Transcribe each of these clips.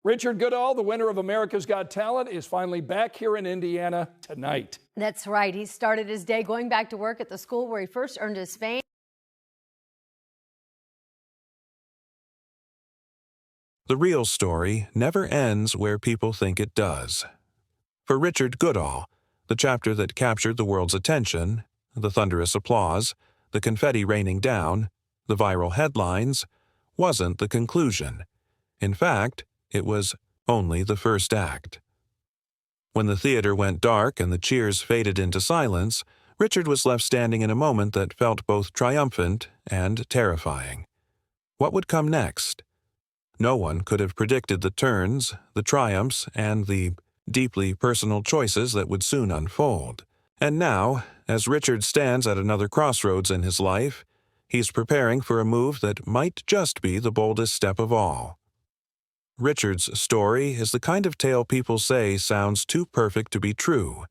Richard Goodall, the winner of America's Got Talent, is finally back here in Indiana tonight. That's right. He started his day going back to work at the school where he first earned his fame. The real story never ends where people think it does. For Richard Goodall, the chapter that captured the world's attention, the thunderous applause, the confetti raining down, the viral headlines, wasn't the conclusion. In fact, it was only the first act. When the theater went dark and the cheers faded into silence, Richard was left standing in a moment that felt both triumphant and terrifying. What would come next? No one could have predicted the turns, the triumphs, and the deeply personal choices that would soon unfold. And now, as Richard stands at another crossroads in his life, he's preparing for a move that might just be the boldest step of all. Richard's story is the kind of tale people say sounds too perfect to be true,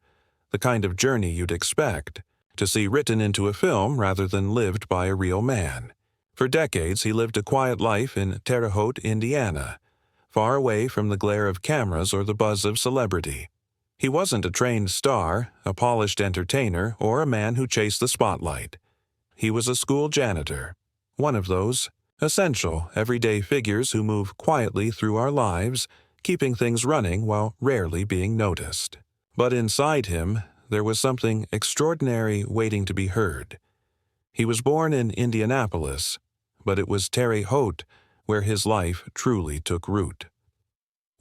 the kind of journey you'd expect to see written into a film rather than lived by a real man. For decades, he lived a quiet life in Terre Haute, Indiana, far away from the glare of cameras or the buzz of celebrity. He wasn't a trained star, a polished entertainer, or a man who chased the spotlight. He was a school janitor, one of those essential, everyday figures who move quietly through our lives, keeping things running while rarely being noticed. But inside him, there was something extraordinary waiting to be heard. He was born in Indianapolis, but it was Terre Haute where his life truly took root.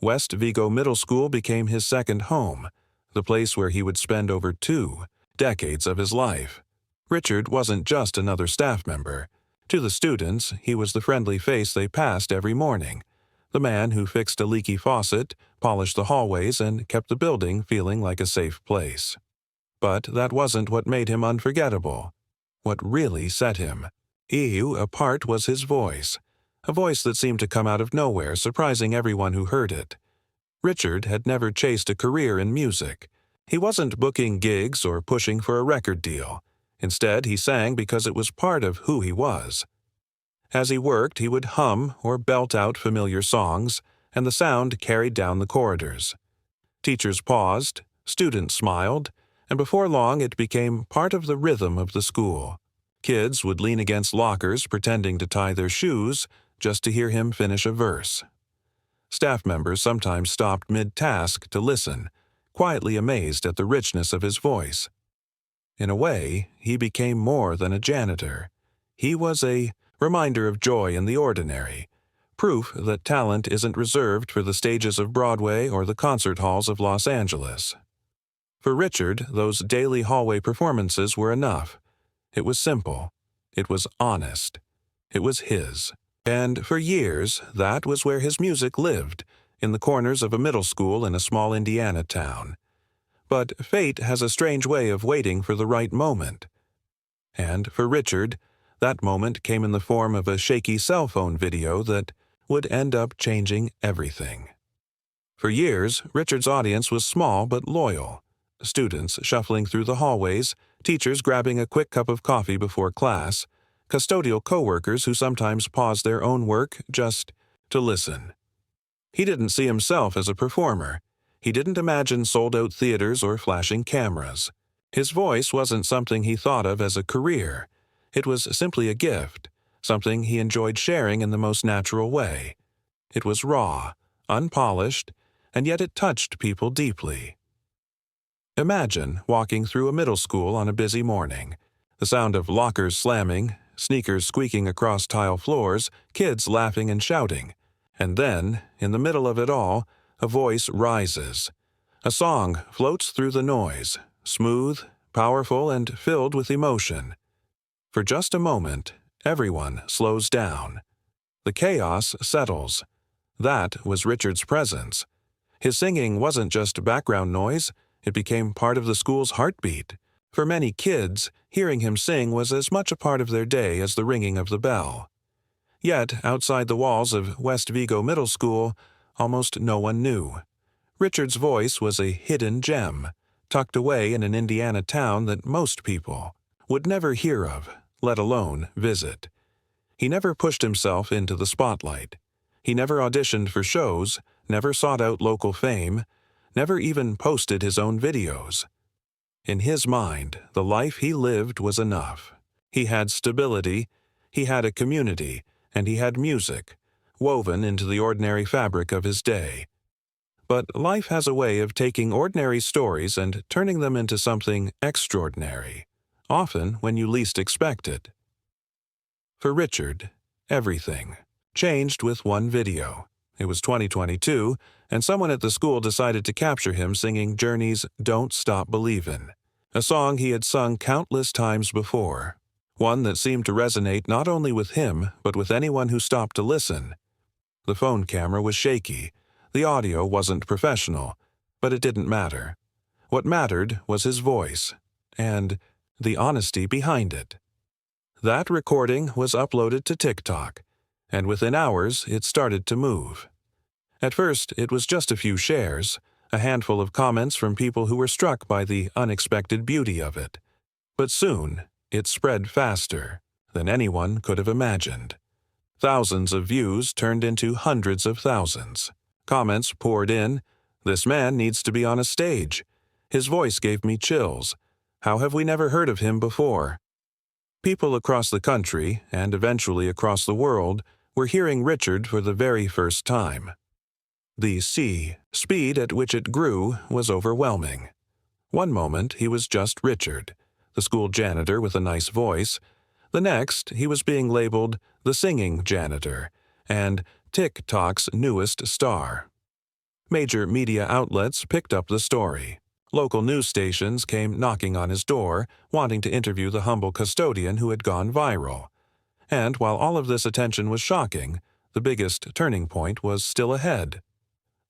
West Vigo Middle School became his second home, the place where he would spend over 2 decades of his life. Richard wasn't just another staff member. To the students, he was the friendly face they passed every morning, the man who fixed a leaky faucet, polished the hallways, and kept the building feeling like a safe place. But that wasn't what made him unforgettable. What really set him apart was his voice, a voice that seemed to come out of nowhere, surprising everyone who heard it. Richard had never chased a career in music. He wasn't booking gigs or pushing for a record deal. Instead, he sang because it was part of who he was. As he worked, he would hum or belt out familiar songs, and the sound carried down the corridors. Teachers paused, students smiled, and before long it became part of the rhythm of the school. Kids would lean against lockers pretending to tie their shoes just to hear him finish a verse. Staff members sometimes stopped mid-task to listen, quietly amazed at the richness of his voice. In a way, he became more than a janitor. He was a reminder of joy in the ordinary, proof that talent isn't reserved for the stages of Broadway or the concert halls of Los Angeles. For Richard, those daily hallway performances were enough. It was simple. It was honest. It was his. And for years, that was where his music lived, in the corners of a middle school in a small Indiana town. But fate has a strange way of waiting for the right moment. And for Richard, that moment came in the form of a shaky cell phone video that would end up changing everything. For years, Richard's audience was small but loyal. Students shuffling through the hallways, teachers grabbing a quick cup of coffee before class, custodial coworkers who sometimes paused their own work just to listen. He didn't see himself as a performer. He didn't imagine sold-out theaters or flashing cameras. His voice wasn't something he thought of as a career. It was simply a gift, something he enjoyed sharing in the most natural way. It was raw, unpolished, and yet it touched people deeply. Imagine walking through a middle school on a busy morning. The sound of lockers slamming, sneakers squeaking across tile floors, kids laughing and shouting. And then, in the middle of it all, a voice rises. A song floats through the noise, smooth, powerful, and filled with emotion. For just a moment, everyone slows down. The chaos settles. That was Richard's presence. His singing wasn't just background noise, it became part of the school's heartbeat. For many kids, hearing him sing was as much a part of their day as the ringing of the bell. Yet, outside the walls of West Vigo Middle School, almost no one knew. Richard's voice was a hidden gem, tucked away in an Indiana town that most people would never hear of, let alone visit. He never pushed himself into the spotlight. He never auditioned for shows, never sought out local fame, never even posted his own videos. In his mind, the life he lived was enough. He had stability, he had a community, and he had music, woven into the ordinary fabric of his day. But life has a way of taking ordinary stories and turning them into something extraordinary, often when you least expect it. For Richard, everything changed with one video. It was 2022, and someone at the school decided to capture him singing Journey's "Don't Stop Believin'," a song he had sung countless times before, one that seemed to resonate not only with him but with anyone who stopped to listen. The phone camera was shaky, the audio wasn't professional, but it didn't matter. What mattered was his voice, and the honesty behind it. That recording was uploaded to TikTok, and within hours it started to move. At first, it was just a few shares, a handful of comments from people who were struck by the unexpected beauty of it. But soon, it spread faster than anyone could have imagined. Thousands of views turned into hundreds of thousands. Comments poured in. "This man needs to be on a stage. His voice gave me chills. How have we never heard of him before?" People across the country, and eventually across the world, were hearing Richard for the very first time. The speed at which it grew was overwhelming. One moment he was just Richard, the school janitor with a nice voice. The next, he was being labeled the singing janitor and TikTok's newest star. Major media outlets picked up the story. Local news stations came knocking on his door, wanting to interview the humble custodian who had gone viral. And while all of this attention was shocking, the biggest turning point was still ahead.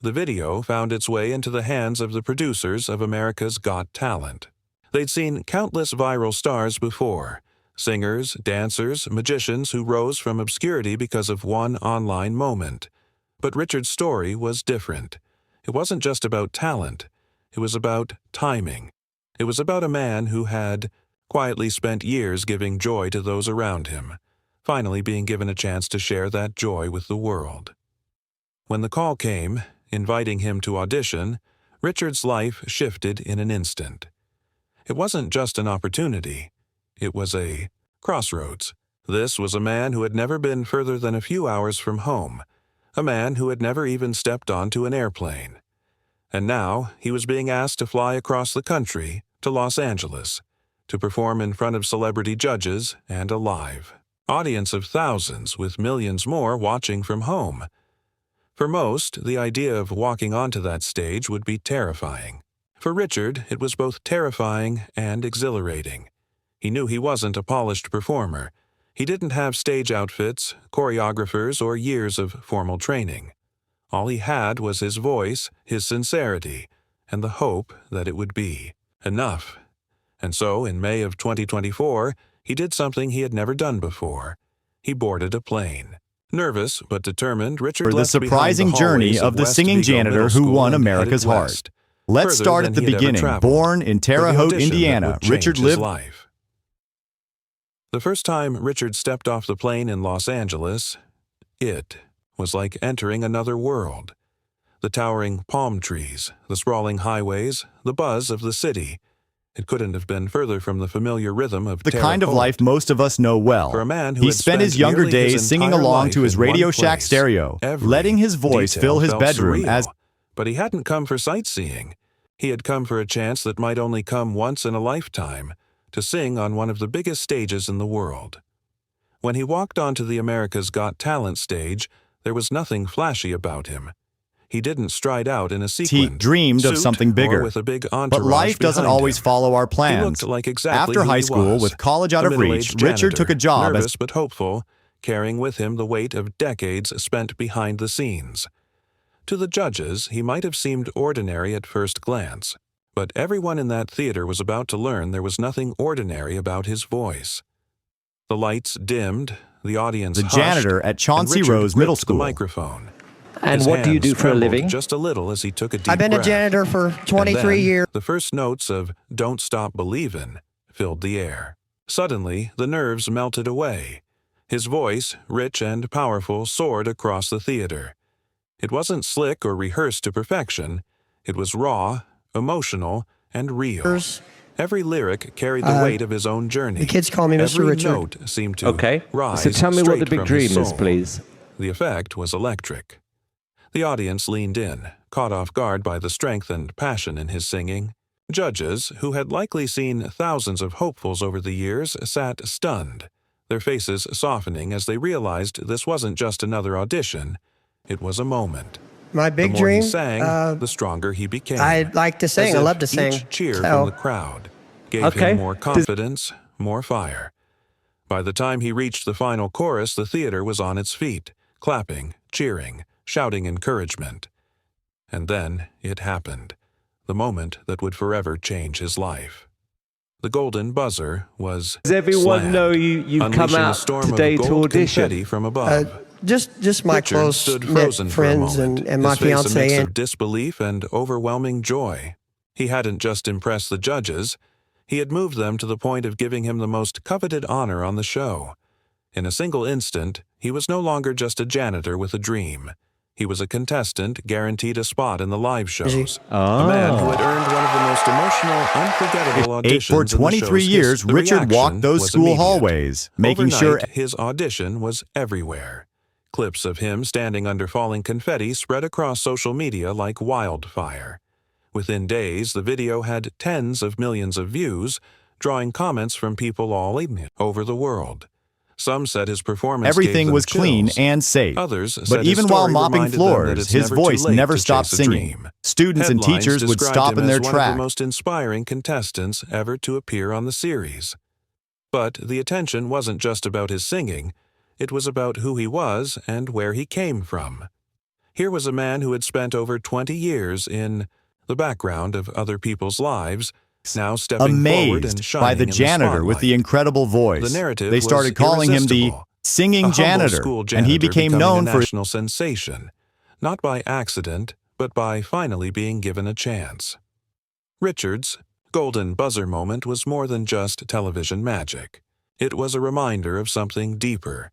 The video found its way into the hands of the producers of America's Got Talent. They'd seen countless viral stars before, singers, dancers, magicians who rose from obscurity because of one online moment. But Richard's story was different. It wasn't just about talent. It was about timing. It was about a man who had quietly spent years giving joy to those around him, finally being given a chance to share that joy with the world. When the call came, inviting him to audition, Richard's life shifted in an instant. It wasn't just an opportunity. It was a crossroads. This was a man who had never been further than a few hours from home, a man who had never even stepped onto an airplane. And now he was being asked to fly across the country to Los Angeles to perform in front of celebrity judges and a live audience of thousands with millions more watching from home. For most, the idea of walking onto that stage would be terrifying. For Richard, it was both terrifying and exhilarating. He knew he wasn't a polished performer. He didn't have stage outfits, choreographers, or years of formal training. All he had was his voice, his sincerity, and the hope that it would be enough. And so, in May of 2024, he did something he had never done before. He boarded a plane. Nervous but determined, Richard left the surprising journey of the singing janitor who won America's heart. Let's start at the beginning. Born in Terre Haute, Indiana, Richard lived life. The first time Richard stepped off the plane in Los Angeles, it was like entering another world. The towering palm trees, the sprawling highways, the buzz of the city. It couldn't have been further from the familiar rhythm of the kind of life most of us know well. For a man who he had spent his younger days singing along to his Radio Shack place, stereo, letting his voice fill his bedroom surreal. But he hadn't come for sightseeing. He had come for a chance that might only come once in a lifetime, to sing on one of the biggest stages in the world. When he walked onto the America's Got Talent stage, there was nothing flashy about him. He didn't stride out in a sequin. He dreamed of something bigger. With a big but life doesn't always follow our plans. He looked like exactly After high who he school, was. with college out of reach, Richard took a job nervous but hopeful, carrying with him the weight of decades spent behind the scenes. To the judges, he might have seemed ordinary at first glance, but everyone in that theater was about to learn there was nothing ordinary about his voice. The lights dimmed, the audience hushed, janitor at Chauncey and Richard Rose Middle gripped School. the microphone. And His what do you do hands for a trembled living? Just a little as he took a deep I've been breath. a janitor for 23 And then, years. The first notes of "Don't Stop Believin'" filled the air. Suddenly, the nerves melted away. His voice, rich and powerful, soared across the theater. It wasn't slick or rehearsed to perfection. It was raw, emotional, and real. Every lyric carried the weight of his own journey. The kids call me Mr. Every Richard. note seemed to rise so tell me what the straight big from dream his is, soul. please. The effect was electric. The audience leaned in, caught off guard by the strength and passion in his singing. Judges, who had likely seen thousands of hopefuls over the years, sat stunned, their faces softening as they realized this wasn't just another audition, it was a moment. My big The more dream, he sang, the stronger he became. I like to sing. As I if love to sing. Each cheer So- from the crowd gave him more confidence, more fire. By the time he reached the final chorus, the theater was on its feet, clapping, cheering, shouting encouragement. And then it happened, the moment that would forever change his life. The golden buzzer was Does everyone slammed, know you've come unleashing a out storm today of to gold audition? confetti from above. Just my Richard close stood knit frozen for a friends moment, and my his face a mix fiance. of disbelief and overwhelming joy. He hadn't just impressed the judges, he had moved them to the point of giving him the most coveted honor on the show. In a single instant, he was no longer just a janitor with a dream. He was a contestant guaranteed a spot in the live shows. A man who had earned one of the most emotional, unforgettable auditions For in the 23 show's years, history. The Richard reaction walked those was school immediate. hallways, making Overnight, sure his audition was everywhere. Clips of him standing under falling confetti spread across social media like wildfire. Within days, the video had tens of millions of views, drawing comments from people all over the world. Some said his performance everything gave them was clean chills. and safe. Others said But his even while story mopping reminded them that floors, it's his never too voice late never to stopped chase a singing. dream. Students and Headlines teachers would described stop him in as their one of tracks. the most inspiring contestants ever to appear on the series. But the attention wasn't just about his singing. It was about who he was and where he came from. Here was a man who had spent over 20 years in the background of other people's lives, now stepping forward and Amazed shining by the in janitor with the spotlight. incredible voice. The narrative They started was calling him the irresistible. singing A humble janitor, school and he janitor became becoming known a for national sensation, not by accident, but by finally being given a chance. Richard's golden buzzer moment was more than just television magic. It was a reminder of something deeper,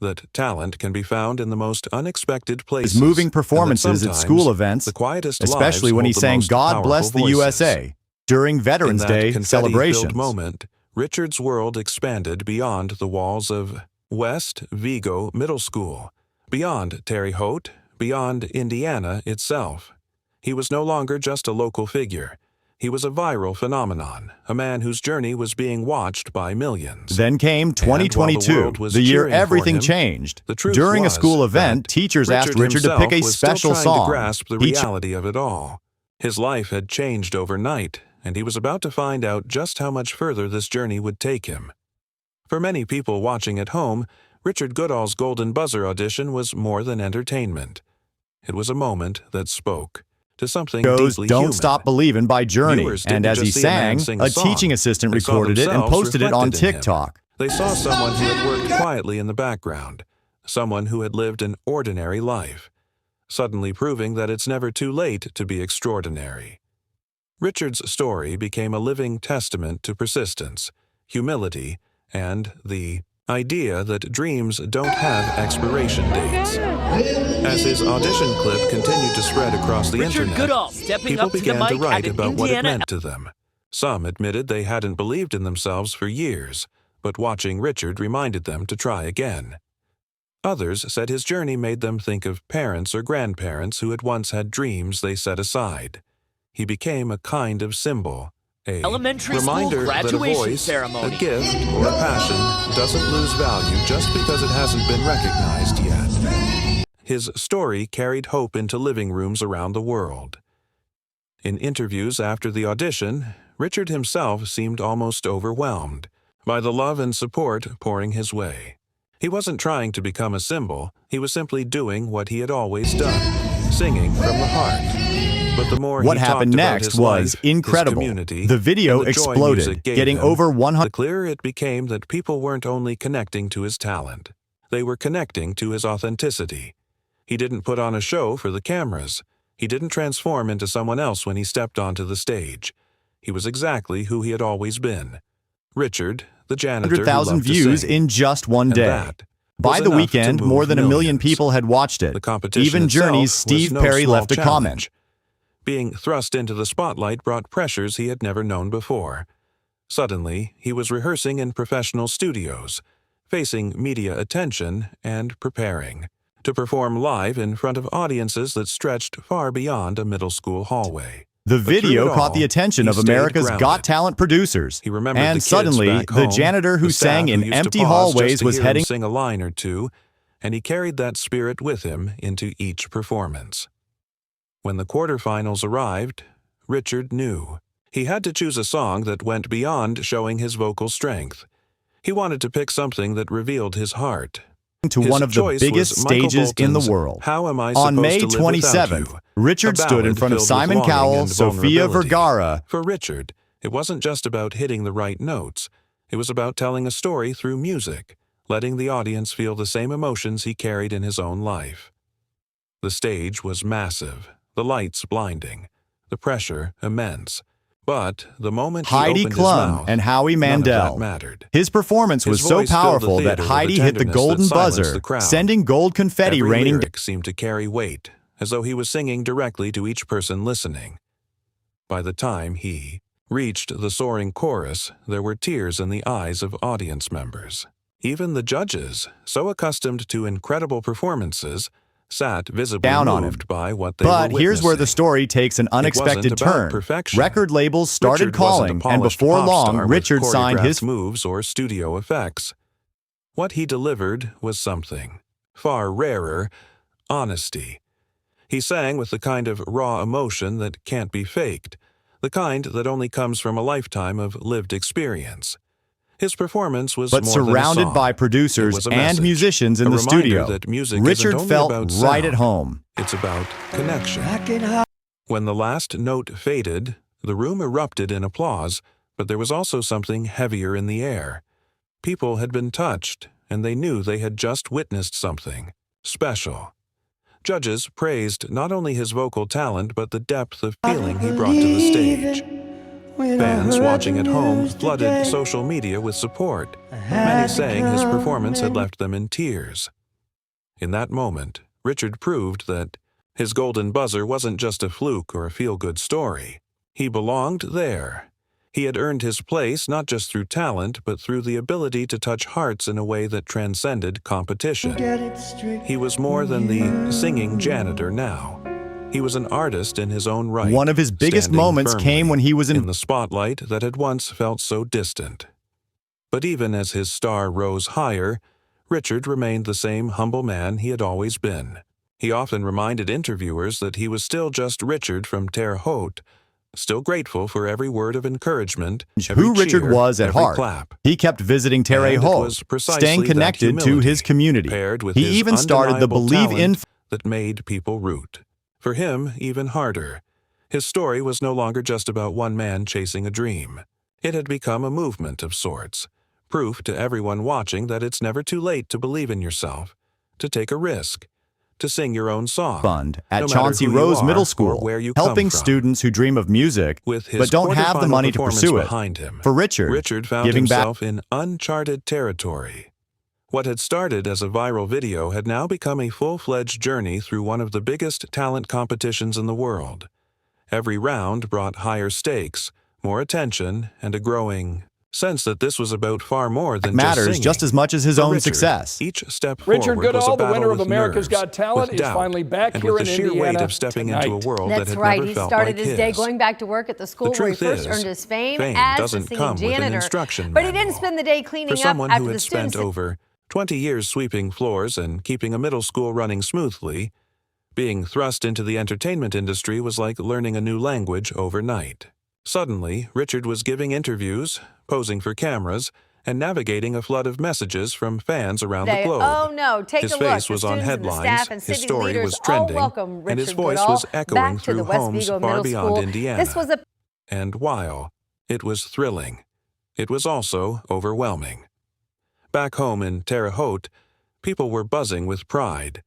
that talent can be found in the most unexpected places. his moving and that performances at sometimes school events, the quietest especially lives when he hold the sang most God Bless the powerful voices. USA during Veterans In that Day confetti-filled celebrations. moment, Richard's world expanded beyond the walls of West Vigo Middle School, beyond Terre Haute, beyond Indiana itself. He was no longer just a local figure. He was a viral phenomenon, a man whose journey was being watched by millions. Then came And while the 2022, world was the year cheering for everything him, changed. the truth During a was school event, that teachers asked Richard to pick a himself was still special trying song. to grasp the He reality of it all. His life had changed overnight, and he was about to find out just how much further this journey would take him. For many people watching at home, Richard Goodall's Golden Buzzer audition was more than entertainment. It was a moment that spoke to something chose deeply Don't human. Stop Believin' by Journey, Viewers and didn't as he just see a man sang, sing a a song. teaching assistant They saw recorded it and themselves posted it on reflected in him. TikTok. They saw someone who had worked quietly in the background, someone who had lived an ordinary life, suddenly proving that it's never too late to be extraordinary. Richard's story became a living testament to persistence, humility, and the idea that dreams don't have expiration dates. As his audition clip continued to spread across the Richard internet, Goodall stepping people up to the began to mic write at about what it Indiana. meant to them. Some admitted they hadn't believed in themselves for years, but watching Richard reminded them to try again. Others said his journey made them think of parents or grandparents who had once had dreams they set aside. He became a kind of symbol, a Elementary school reminder that a graduation voice, ceremony. a gift, or a passion doesn't lose value just because it hasn't been recognized yet. His story carried hope into living rooms around the world. In interviews after the audition, Richard himself seemed almost overwhelmed by the love and support pouring his way. He wasn't trying to become a symbol, he was simply doing what he had always done, singing from the heart. But the more What he happened talked about next his was life, incredible. his community, The video and the joy exploded, music gave getting him, over 100. the clearer it became that people weren't only connecting to his talent, they were connecting to his authenticity. He didn't put on a show for the cameras. He didn't transform into someone else when he stepped onto the stage. He was exactly who he had always been. Richard, the janitor who 100,000 loved to views sing. in just one And day. that By the weekend, more than 1 million people had watched it. The competition Even Journey's itself was Steve no Perry small left a comment. challenge. Being thrust into the spotlight brought pressures he had never known before. Suddenly, he was rehearsing in professional studios, facing media attention, and preparing to perform live in front of audiences that stretched far beyond a middle school hallway. The But through video it caught all, the attention he of stayed America's grounded. Got Talent producers. He remembered the And kids suddenly, back the home, janitor who the staff sang who in used to empty pause hallways just to was hear him heading sing a line or two, and he carried that spirit with him into each performance. When the quarterfinals arrived, Richard knew. He had to choose a song that went beyond showing his vocal strength. He wanted to pick something that revealed his heart. to His one of the choice biggest was Michael stages in the Bolton's world. How Am I On Supposed May to Live Without 27th, You? Richard A stood in ballad front of filled with Simon longing Cowell, and Sofia vulnerability. Vergara. For Richard, it wasn't just about hitting the right notes. It was about telling a story through music, letting the audience feel the same emotions he carried in his own life. The stage was massive, the lights blinding, the pressure immense. But the moment he Heidi opened Klum his mouth, and Howie none of that Mandel. mattered. His performance His was so voice filled the powerful that theater with Heidi a hit the tenderness golden that silenced buzzer, the crowd. sending gold confetti Every raining lyric seemed to carry weight, as though he was singing directly to each person listening. By the time he reached the soaring chorus, there were tears in the eyes of audience members. Even the judges, so accustomed to incredible performances, sat visibly down on him. moved by what they were But here's where the witnessing. story takes an unexpected wasn't about turn. perfection. Record labels started Richard wasn't a calling, and polished before pop long, star with Richard signed his choreographed moves or studio effects. What he delivered was something far rarer: honesty. He sang with the kind of raw emotion that can't be faked, the kind that only comes from a lifetime of lived experience. His performance was but more than a surrounded song. by It producers was a and message, musicians in a the reminder studio. that music Richard isn't only felt about right at sound. home. It's about connection. When the last note faded, the room erupted in applause, but there was also something heavier in the air. People had been touched, and they knew they had just witnessed something special. Judges praised not only his vocal talent, but the depth of feeling he brought to the stage. Fans watching at home flooded social media with support, many saying his performance had left them in tears. In that moment, Richard proved that his golden buzzer wasn't just a fluke or a feel-good story. He belonged there. He had earned his place not just through talent, but through the ability to touch hearts in a way that transcended competition. He was more than the singing janitor now. He was an artist in his own right. One of his biggest standing moments firmly came when he was in the spotlight that had once felt so distant. But even as his star rose higher, Richard remained the same humble man he had always been. He often reminded interviewers that he was still just Richard from Terre Haute, still grateful for every word of encouragement, every who Richard cheer, was at every heart. clap. He kept visiting Terre And it Haute, was precisely staying that connected to humility, his community. paired with He his even started the undeniable Believe in talent that made people root. For him, even harder. His story was no longer just about one man chasing a dream. It had become a movement of sorts, proof to everyone watching that it's never too late to believe in yourself, to take a risk, to sing your own song. Fund at no matter Chauncey who you Rose are Middle or School, where you come helping from. students who dream of music With his but don't have the quarterfinal money to performance pursue it. behind him, For Richard, Richard found giving back himself in uncharted territory. What had started as a viral video had now become a full-fledged journey through one of the biggest talent competitions in the world. Every round brought higher stakes, more attention, and a growing sense that this was about far more than matters just singing. just as much as his For own Richard, success. Each step Richard forward was a Goodall, the battle winner of with America's nerves, Got Talent, with is doubt, finally back and here with in the sheer weight Indiana of stepping tonight. into a world that That's had right. never He felt started like his day going back to work at the school The where he truth first is, earned his fame fame as the doesn't singing come with an janitor. instruction But he didn't manual. spend the day cleaning For up someone after who the had spent students. over 20 years sweeping floors and keeping a middle school running smoothly, being thrust into the entertainment industry was like learning a new language overnight. Suddenly, Richard was giving interviews, posing for cameras, and navigating a flood of messages from fans around the globe. Oh no, take His a look. face The was on students and the headlines, staff and his city story leaders was all trending, welcome and his Richard voice Goodall was echoing back to through the West homes Vigo far Middle beyond School. Indiana. This was a And while it was thrilling, it was also overwhelming. Back home in Terre Haute, people were buzzing with pride.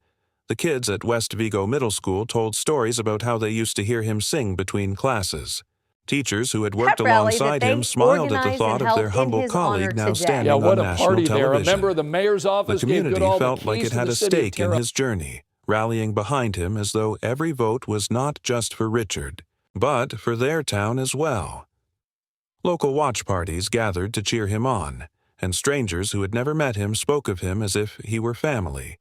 The kids at West Vigo Middle School told stories about how they used to hear him sing between classes. Teachers who had worked Pep rally that alongside they him smiled at the organized thought and of their held in humble his honor colleague now today. standing Yeah, on what a national party there. A television. member of the mayor's The office gave community Goodall the felt like keys it to had the a city of stake in Terre his journey, rallying behind him as though every vote was not just for Richard, but for their town as well. Local watch parties gathered to cheer him on, and strangers who had never met him spoke of him as if he were family.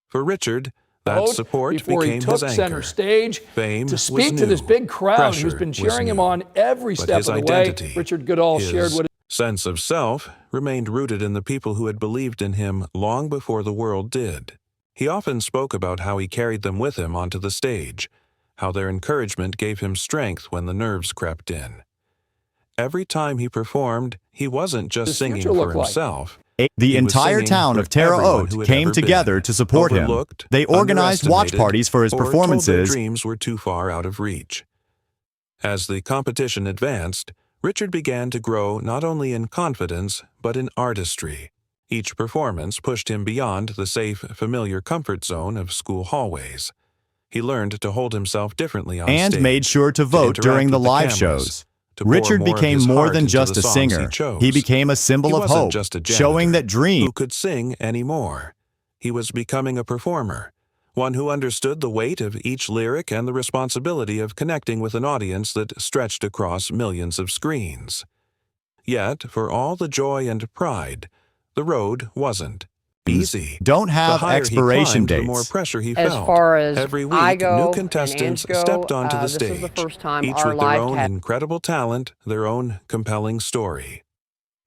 For Richard, that support before became he took his anchor. center stage Fame to was speak to this new. big crowd who's Pressure been was cheering him new. on every But step his of the way. identity, Richard Goodall his shared what sense of self remained rooted in the people who had believed in him long before the world did. He often spoke about how he carried them with him onto the stage, how their encouragement gave him strength when the nerves crept in. Every time he performed, he wasn't just his singing future for look like. himself. The He was entire singing town for of Terre everyone Haute who had came ever together been to support him. overlooked, They organized watch underestimated, parties for his or told their performances. dreams were too far out of reach. As the competition advanced, Richard began to grow not only in confidence, but in artistry. Each performance pushed him beyond the safe, familiar comfort zone of school hallways. He learned to hold himself differently on And stage, made sure to vote interact during the with live cameras, shows. to pour Richard more of became his more heart than into just the a songs singer. He chose. He became a symbol He of wasn't hope, just a showing janitor that dreams who could sing anymore. He was becoming a performer, one who understood the weight of each lyric and the responsibility of connecting with an audience that stretched across millions of screens. Yet, for all the joy and pride, the road wasn't easy. don't have The higher expiration he climbed, the more dates. pressure he As felt. far as Every week, I go new and contestants Ange go, stepped onto the this stage, is the first time each our with their live own cast. incredible talent, their own compelling story.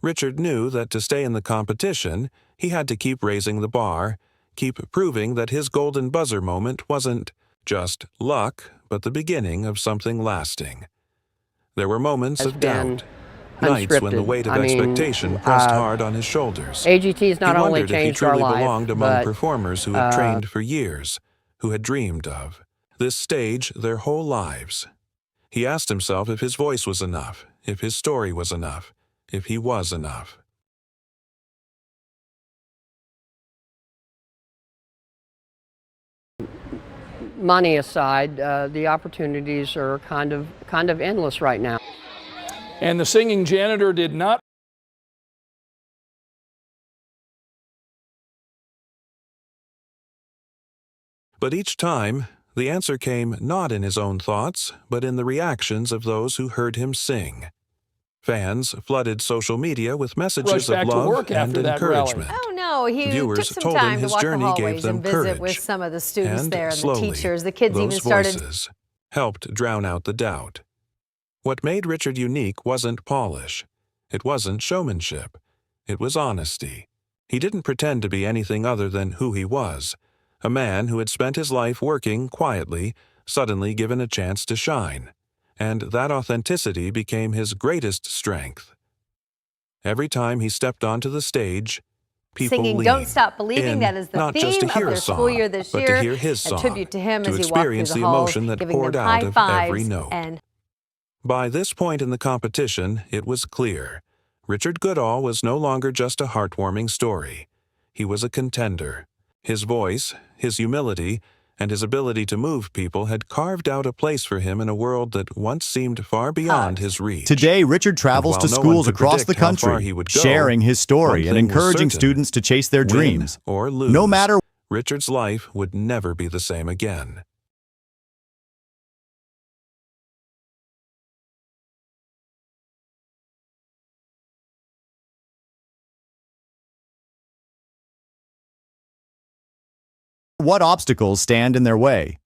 Richard knew that to stay in the competition, he had to keep raising the bar, keep proving that his golden buzzer moment wasn't just luck, but the beginning of something lasting. There were moments of doubt, nights when the weight of expectation pressed hard on his shoulders. AGT has not He only wondered if he changed our truly life, belonged among but performers who had trained for years, who had dreamed of this stage their whole lives. He asked himself if his voice was enough, if his story was enough, if he was enough. money aside, the opportunities are kind of endless right now. And the singing janitor did not But each time, the answer came not in his own thoughts, but in the reactions of those who heard him sing. Fans flooded social media with messages rush of back to love work and after that rally. encouragement. Oh no, he Viewers took some told him time to his walk the journey gave hallways them and visit courage. with some of the students And there and slowly, the teachers. The kids those even started. voices helped drown out the doubt. What made Richard unique wasn't polish. It wasn't showmanship. It was honesty. He didn't pretend to be anything other than who he was, a man who had spent his life working quietly, suddenly given a chance to shine. And that authenticity became his greatest strength. Every time he stepped onto the stage, people Singing leaned Don't Stop Believing, in, that is the not just theme to of hear their a song, school year this but year. to hear his song, A tribute to him to as he walked through experience the the halls, emotion that giving poured them out high of fives every note. and By this point in the competition, it was clear. Richard Goodall was no longer just a heartwarming story. He was a contender. His voice, his humility, and his ability to move people had carved out a place for him in a world that once seemed far beyond his reach. Today, Richard travels to And while no one schools could across the predict how far country, he would go, sharing his story one and thing was encouraging certain: students to chase their win dreams. or lose, No matter Richard's life would never be the same again. what obstacles stand in their way.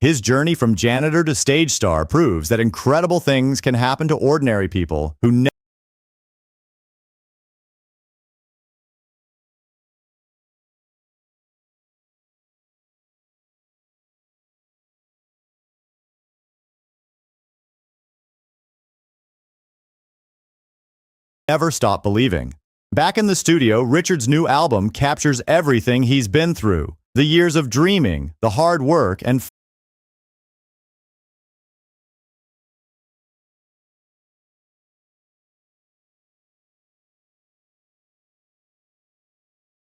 His journey from janitor to stage star proves that incredible things can happen to ordinary people who never stop believing. Back in the studio, Richard's new album captures everything he's been through. The years of dreaming, the hard work, and